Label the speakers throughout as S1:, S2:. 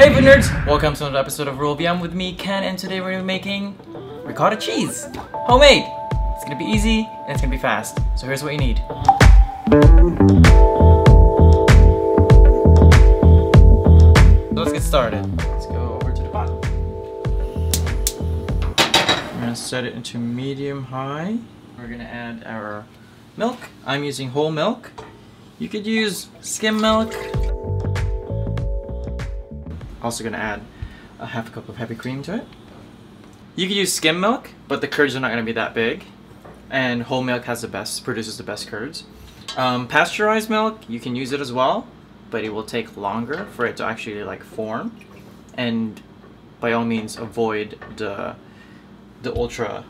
S1: Hey food nerds! Welcome to another episode of Rule of Yum with me, Ken, and today we're going to be making ricotta cheese. Homemade! It's going to be easy and it's going to be fast. So here's what you need. So let's get started. Let's go over to the pot. We're going to set it into medium-high. We're going to add our milk. I'm using whole milk. You could use skim milk. Also gonna add a half a cup of heavy cream to it. You could use skim milk, but the curds are not gonna be that big. And whole milk produces the best curds. Pasteurized milk, you can use it as well, but it will take longer for it to actually like form. And by all means avoid the ultra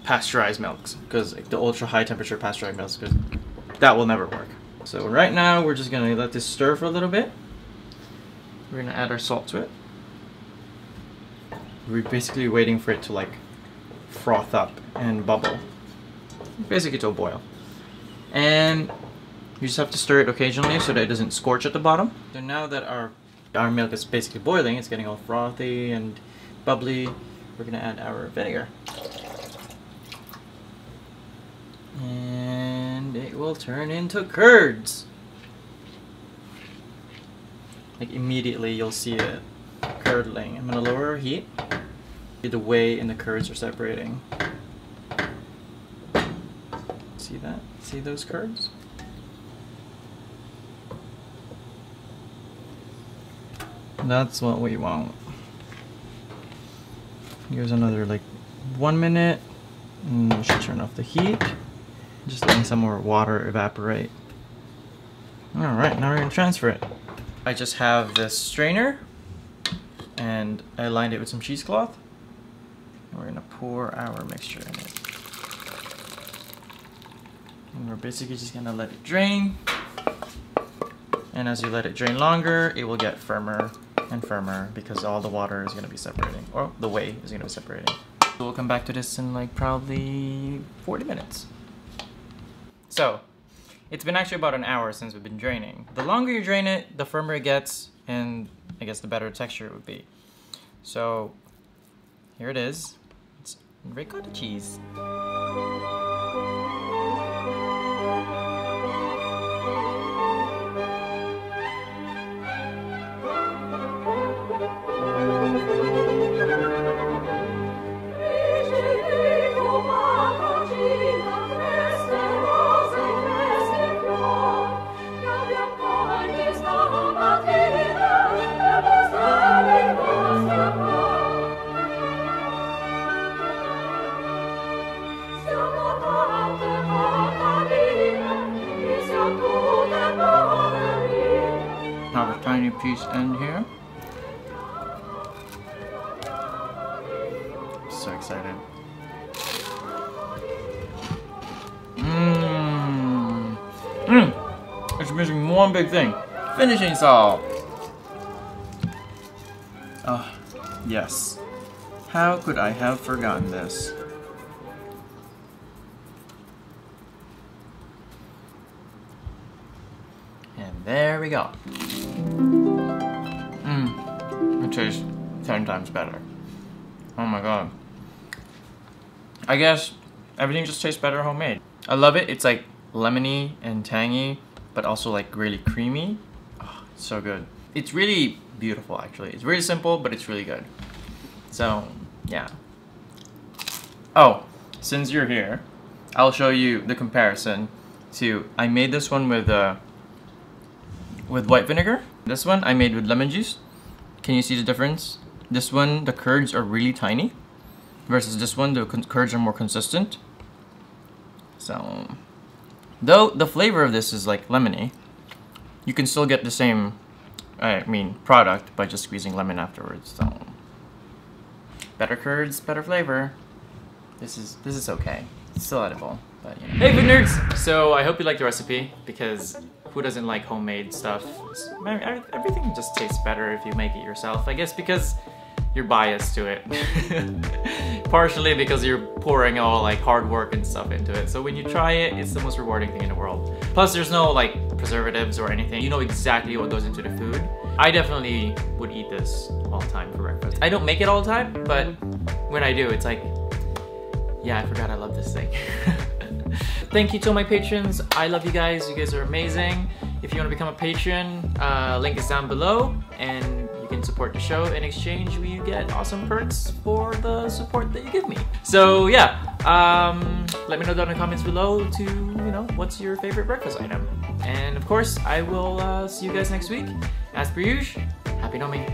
S1: pasteurized milks, because the ultra high temperature pasteurized milks, because that will never work. So right now we're just gonna let this stir for a little bit. We're gonna add our salt to it. We're basically waiting for it to like froth up and bubble. Basically to a boil. And you just have to stir it occasionally so that it doesn't scorch at the bottom. So now that our milk is basically boiling, it's getting all frothy and bubbly, we're gonna add our vinegar. And it will turn into curds. Like immediately you'll see it curdling. I'm gonna lower our heat. See the whey and the curds are separating. See that? See those curds? That's what we want. Here's another like 1 minute. And we should turn off the heat. Just letting some more water evaporate. Alright, now we're gonna transfer it. I just have this strainer and I lined it with some cheesecloth. And we're gonna pour our mixture in it. And we're basically just gonna let it drain. And as you let it drain longer, it will get firmer and firmer because all the water is gonna be separating, or the whey is gonna be separating. So we'll come back to this in like probably 40 minutes. So, it's been actually about an hour since we've been draining. The longer you drain it, the firmer it gets, and I guess the better texture it would be. So, here it is. It's ricotta cheese. Have a tiny piece in here. So excited. It's missing one big thing. Finishing salt. Oh, yes. How could I have forgotten this? And there we go. It tastes 10 times better. Oh my god. I guess everything just tastes better homemade. I love it. It's like lemony and tangy, but also like really creamy. Oh, it's so good. It's really beautiful actually. It's really simple, but it's really good. So, yeah. Oh, since you're here, I'll show you the comparison to, I made this one with white vinegar. This one I made with lemon juice. Can you see the difference? This one, the curds are really tiny, versus this one, the curds are more consistent. So, though the flavor of this is like lemony, you can still get the same, product by just squeezing lemon afterwards. So, better curds, better flavor. This is okay. It's still edible, but you know. Hey food nerds! So I hope you liked the recipe, because who doesn't like homemade stuff? Everything just tastes better if you make it yourself. I guess because you're biased to it. partially because you're pouring all like hard work and stuff into it. So when you try it, it's the most rewarding thing in the world. Plus there's no like preservatives or anything. You know exactly what goes into the food. I definitely would eat this all the time for breakfast. I don't make it all the time, but when I do, it's like, yeah, I forgot I love this thing. Thank you to my patrons. I love you guys. You guys are amazing. If you want to become a patron, link is down below, and you can support the show. In exchange, you get awesome perks for the support that you give me. So yeah, let me know down in the comments below to, you know, what's your favorite breakfast item. And of course, I will see you guys next week. As per usual, happy nomming.